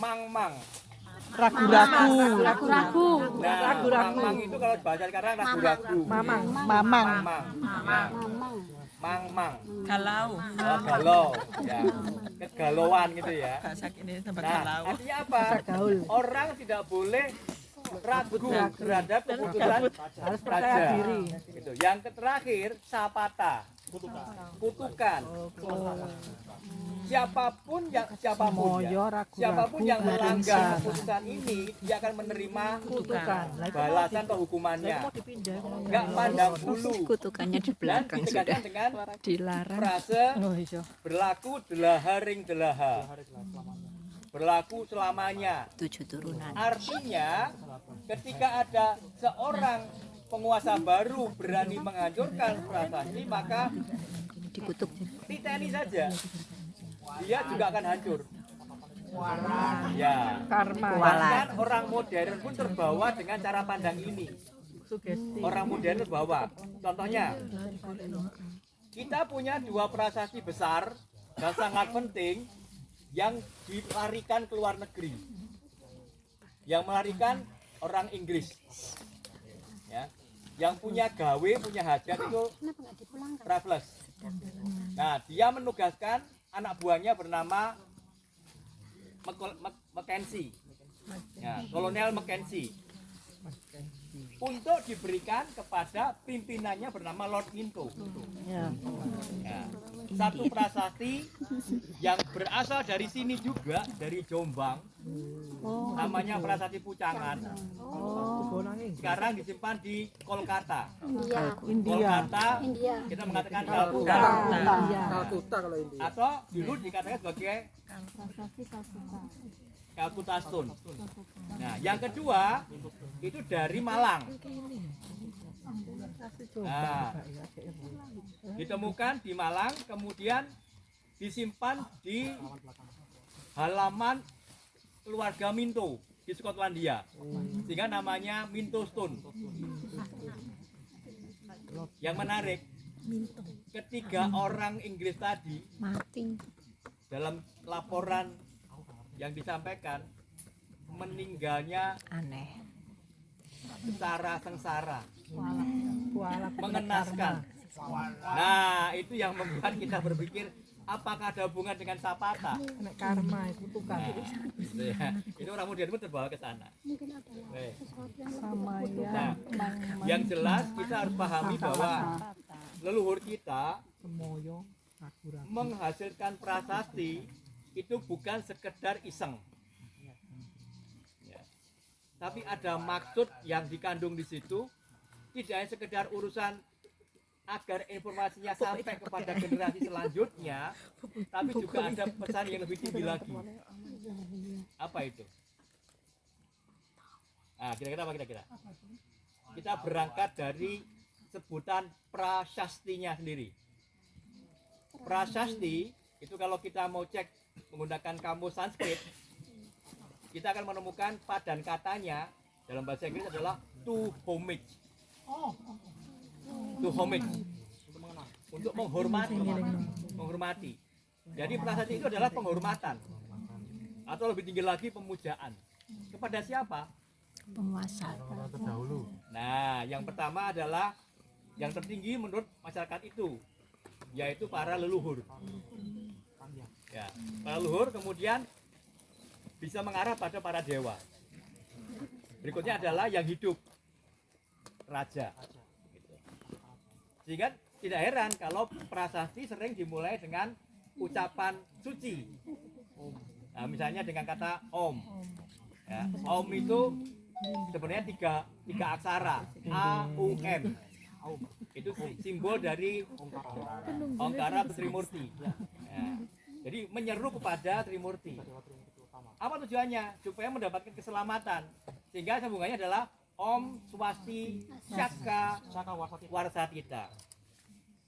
Mang-mang. Ragu-ragu. Ragu-ragu. Nah, Ragu-ragu. mang-mang itu kalau bahasa sekarang ragu-ragu. Mamang. Mang-mang. Mamang. Mang-mang. Galau. Oh, galau. Ya. Kegalauan gitu ya. Bahasa kini sampai Nah, galau. artinya apa? Orang tidak boleh ragu terhadap keputusan Harus percaya raja. diri. Gitu. Yang terakhir sapata, kutukan. Siapapun ya, Moyo, ragu-ragu, siapapun yang melanggar barisan. keputusan ini, dia akan menerima Kutukan. Lah, itu balasan atau hukumannya. mau dipindah. Enggak pandang bulu. Kutukannya di Dan belakang sudah ditegaskan dengan dilarang. frase Oh, iya. berlaku delaha ring delaha. Berlaku selamanya. 7 turunan. Artinya ketika ada seorang penguasa baru berani menghancurkan prasasti, maka Dikutuk. titeni saja. Dia juga akan hancur. Ya. Karma. Bahkan orang modern pun terbawa dengan cara pandang ini. Sugesti. Orang modern terbawa. Contohnya, kita punya dua prasasti besar dan sangat penting yang dilarikan ke luar negeri. Yang melarikan orang Inggris. Ya. Yang punya gawe, punya hajat itu Raffles. Nah, dia menugaskan anak buahnya bernama Mackenzie. Ya, Kolonel Mackenzie. Untuk diberikan kepada pimpinannya bernama Lord Minto. Ya. Ya, satu prasasti yang berasal dari sini juga, dari Jombang. Namanya prasasti Pucangan. Sekarang disimpan di Kolkata. India. Kolkata, India. kita mengatakan Calcutta. Calcutta. Atau dulu dikatakan sebagai Calcutta Stone. Nah, yang kedua itu dari Malang. Nah, ditemukan di Malang, kemudian disimpan di halaman keluarga Minto di Skotlandia, sehingga namanya Minto Stone. Yang menarik, ketiga orang Inggris tadi Mati. dalam laporan yang disampaikan meninggalnya Aneh. secara sengsara, Kualat. mengenaskan. Nah, itu yang membuat kita berpikir apakah ada hubungan dengan Sapata. Nek karma itu kutukan. Gitu ya. Itu orang modern pun terbawa ke sana. Sama Nah, ya. yang jelas kita harus pahami bahwa leluhur kita Semoyo. Ragu-ragu. menghasilkan prasasti itu bukan sekedar iseng. Ya. Tapi ada maksud yang dikandung di situ, tidak hanya sekedar urusan agar informasinya sampai kepada generasi selanjutnya, tapi juga ada pesan yang lebih tinggi lagi. Apa itu? Nah, kira-kira apa kira-kira? Kita berangkat dari sebutan prasastinya sendiri. Prasasti itu kalau kita mau cek menggunakan kamus Sanskrit, kita akan menemukan padan katanya dalam bahasa Inggris adalah to homage. To homage, untuk menghormati. Menghormati. Jadi prasasti itu adalah penghormatan, atau lebih tinggi lagi pemujaan. Kepada siapa? Penguasa. Nah, yang pertama adalah yang tertinggi menurut masyarakat itu, yaitu para leluhur. Ya, para leluhur kemudian bisa mengarah pada para dewa. Berikutnya adalah yang hidup, raja. Gitu. Sehingga tidak heran kalau prasasti sering dimulai dengan ucapan suci. Nah, misalnya dengan kata Om. Ya, Om itu sebenarnya tiga aksara, A, U, M. Itu simbol dari Ongkara Trimurti. Ya. Jadi menyeru kepada Trimurti. Apa tujuannya? Supaya mendapatkan keselamatan. Sehingga sambungannya adalah Om Swasti Syaka Warsatita.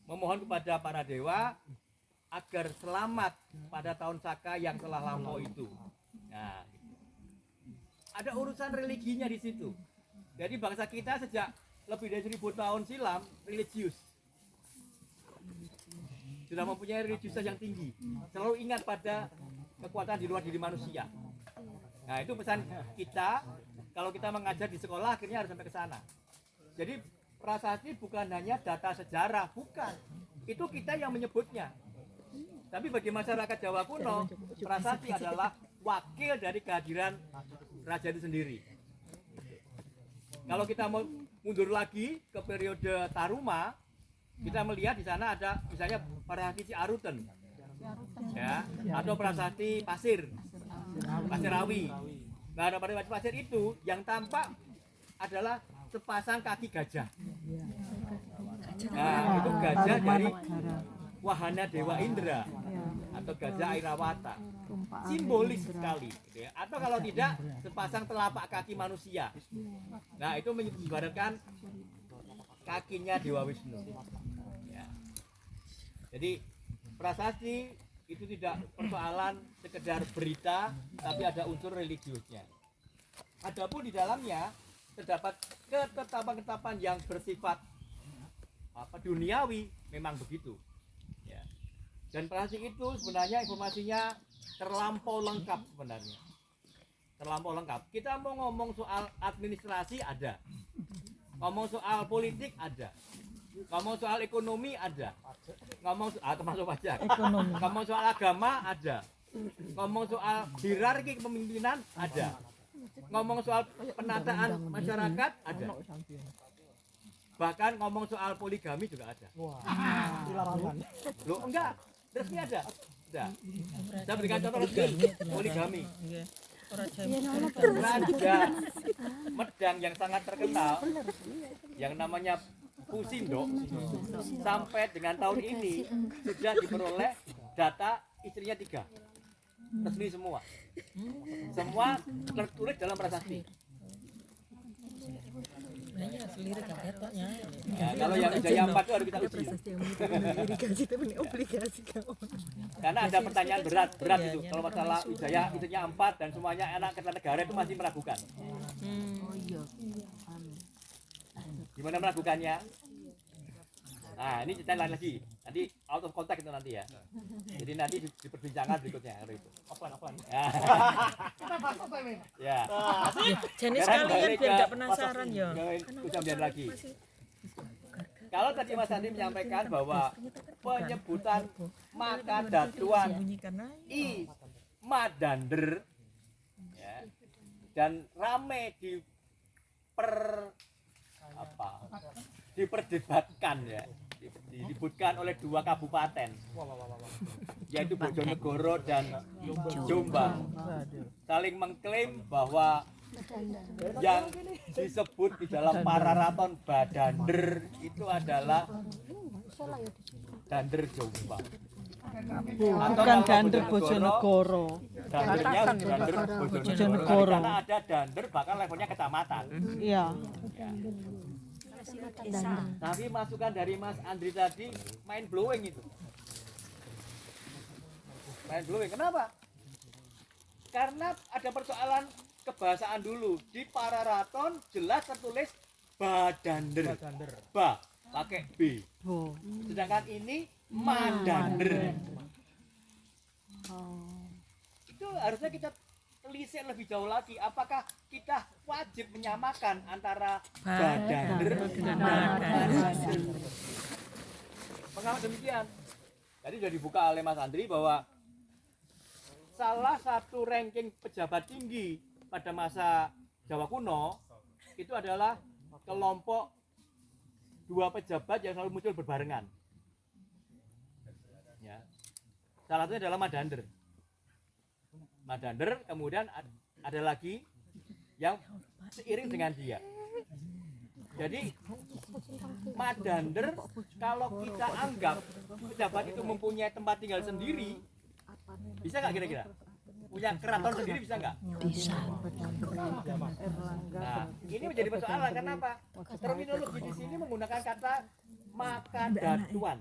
Memohon kepada para dewa agar selamat pada tahun Saka yang telah lampau itu. Nah, ada urusan religinya di situ. Jadi bangsa kita sejak lebih dari 1000 tahun silam religius. Sudah mempunyai religiusitas yang tinggi. Selalu ingat pada kekuatan di luar diri manusia. Nah, itu pesan kita kalau kita mengajar di sekolah akhirnya harus sampai ke sana. Jadi prasasti bukan hanya data sejarah, bukan. Itu kita yang menyebutnya. Tapi bagi masyarakat Jawa kuno, prasasti adalah wakil dari kehadiran raja itu sendiri. Kalau kita mau mundur lagi ke periode Taruma, kita melihat di sana ada misalnya prasasti Ciaruten, ya, atau prasasti Pasir Rawi. Nah, ada prasasti Pasir itu yang tampak adalah sepasang kaki gajah. Nah, itu gajah dari wahana Dewa Indra atau gajah Airawata. Simbolis sekali gitu ya. Atau kalau tidak sepasang telapak kaki manusia. Nah, itu mengibaratkan kakinya Dewa Wisnu ya. Jadi prasasti itu tidak persoalan sekedar berita, tapi ada unsur religiusnya. Adapun di dalamnya terdapat ketetapan-ketetapan yang bersifat duniawi, memang begitu ya. Dan prasasti itu sebenarnya informasinya terlampau lengkap sebenarnya, terlampau lengkap. Kita mau ngomong soal administrasi ada, ngomong soal politik ada, ngomong soal ekonomi ada, ngomong soal termasuk pajak, ngomong soal agama ada, ngomong soal hierarki kepemimpinan ada, ngomong soal penataan masyarakat ada, bahkan ngomong soal poligami juga ada. Loh enggak, resmi ada. Sudah. Saya berikan contoh resmi poligami. Raja Medang yang sangat terkenal yang namanya Pusindo sampai dengan tahun ini sudah diperoleh data istrinya 3, resmi semua tertulis dalam prasasti. Ya, kalau yang Jaya 4 itu harus kita uji. Karena ada pertanyaan berat itu. Kalau masalah Wijaya istrinya 4 dan semuanya anak Kertanegara itu masih meragukan. Gimana meragukannya? Nah, ini cerita lain lagi. Nanti out of context itu nanti ya. Jadi nanti diperbincangkan berikutnya hari itu. Apaan? Ya. Jenis kalian biar tidak penasaran ya. Kemudian lagi. Kalau tadi Mas Andi menyampaikan bahwa penyebutan maka datuan I Madander ya, dan rame diperdebatkan ya, disebutkan oleh 2 kabupaten yaitu Bojonegoro dan Jombang, saling mengklaim bahwa yang disebut di dalam Pararaton Badander itu adalah Dander Jombang. Bukan Dander Bojonegoro. Dandernya Dander Bojonegoro. Karena ada Dander bahkan levelnya kecamatan. Iya. Ya. Tapi masukan dari Mas Andri tadi mind blowing itu. Mind blowing. Kenapa? Karena ada persoalan kebahasaan dulu. Di Pararaton jelas tertulis Badander. Ba pakai B. Sedangkan ini Madander. Itu harusnya kita telisik lebih jauh lagi. Apakah kita wajib menyamakan antara Badander dan Madander? Mengapa demikian? Tadi sudah dibuka oleh Mas Andri bahwa salah satu ranking pejabat tinggi pada masa Jawa kuno itu adalah kelompok 2 pejabat yang selalu muncul berbarengan. Ya. Salah satunya adalah Madander, kemudian ada lagi yang seiring dengan dia. Jadi Madander kalau kita anggap pejabat itu mempunyai tempat tinggal sendiri, bisa nggak kira-kira? Punya keraton sendiri bisa nggak? Bisa. Nah, ini menjadi persoalan. Kenapa? Terminologi di sini menggunakan kata makadatuan,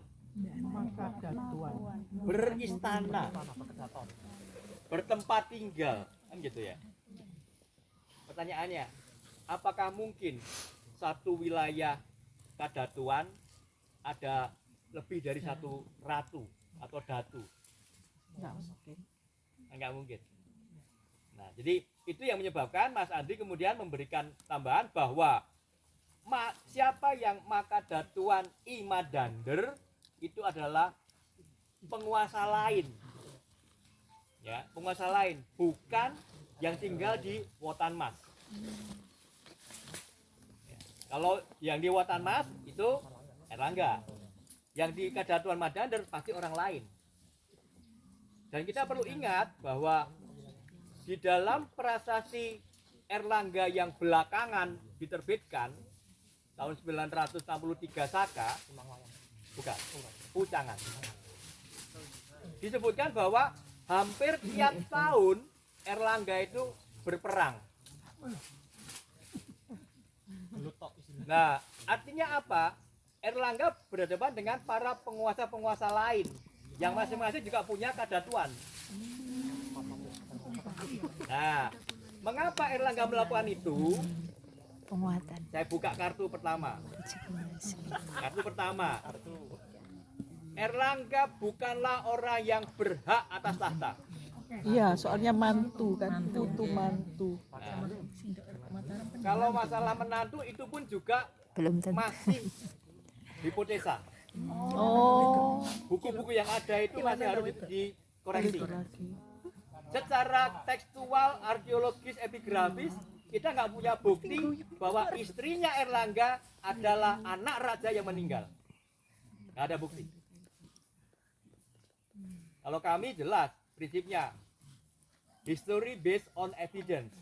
beristana, bertempat tinggal, kan gitu ya. Pertanyaannya, apakah mungkin satu wilayah kadatuan ada lebih dari 1 ratu atau datu? Enggak mungkin. Nah, Nah, jadi itu yang menyebabkan Mas Andi kemudian memberikan tambahan bahwa siapa yang Makadatuan Imadander itu adalah penguasa lain. Ya, penguasa lain, bukan yang tinggal di Wotanmas. Ya, kalau yang di Wotanmas itu Erlangga. Yang di Kadatuan Madander pasti orang lain. Dan kita perlu ingat bahwa di dalam prasasti Erlangga yang belakangan diterbitkan tahun 963 Saka, bukan, Pucangan, disebutkan bahwa hampir tiap tahun Erlangga itu berperang. Nah, artinya apa? Erlangga berhadapan dengan para penguasa-penguasa lain yang masing-masing juga punya kadatuan. Nah, mengapa Erlangga melakukan itu? Penguatan. Saya buka kartu pertama. Kartu pertama. Erlangga bukanlah orang yang berhak atas tahta. Iya, soalnya mantu kan, putu mantu. Nah, kalau masalah menantu itu pun juga Belum tentu. masih hipotesa. Oh, Buku-buku yang ada itu masih harus dikoreksi. literasi. Secara tekstual, arkeologis, epigrafis, kita nggak punya bukti bahwa istrinya Erlangga adalah anak raja yang meninggal. Nggak ada bukti. Kalau kami jelas prinsipnya, history based on evidence.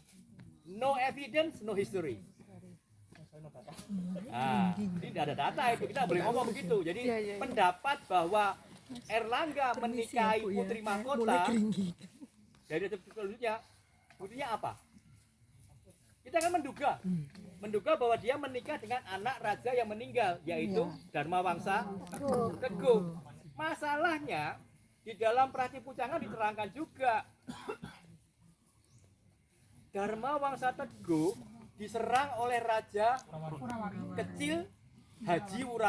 No evidence, no history. Nah, ini tidak ada data itu, kita boleh ngomong begitu. Jadi pendapat bahwa Erlangga menikahi putri mahkota dari selanjutnya, buktinya apa? Kita kan menduga bahwa dia menikah dengan anak raja yang meninggal, yaitu Dharma Wangsa Teguh. Masalahnya di dalam Prati Pucangan diterangkan juga Dharma Wangsa Teguh diserang oleh raja kecil Haji Wura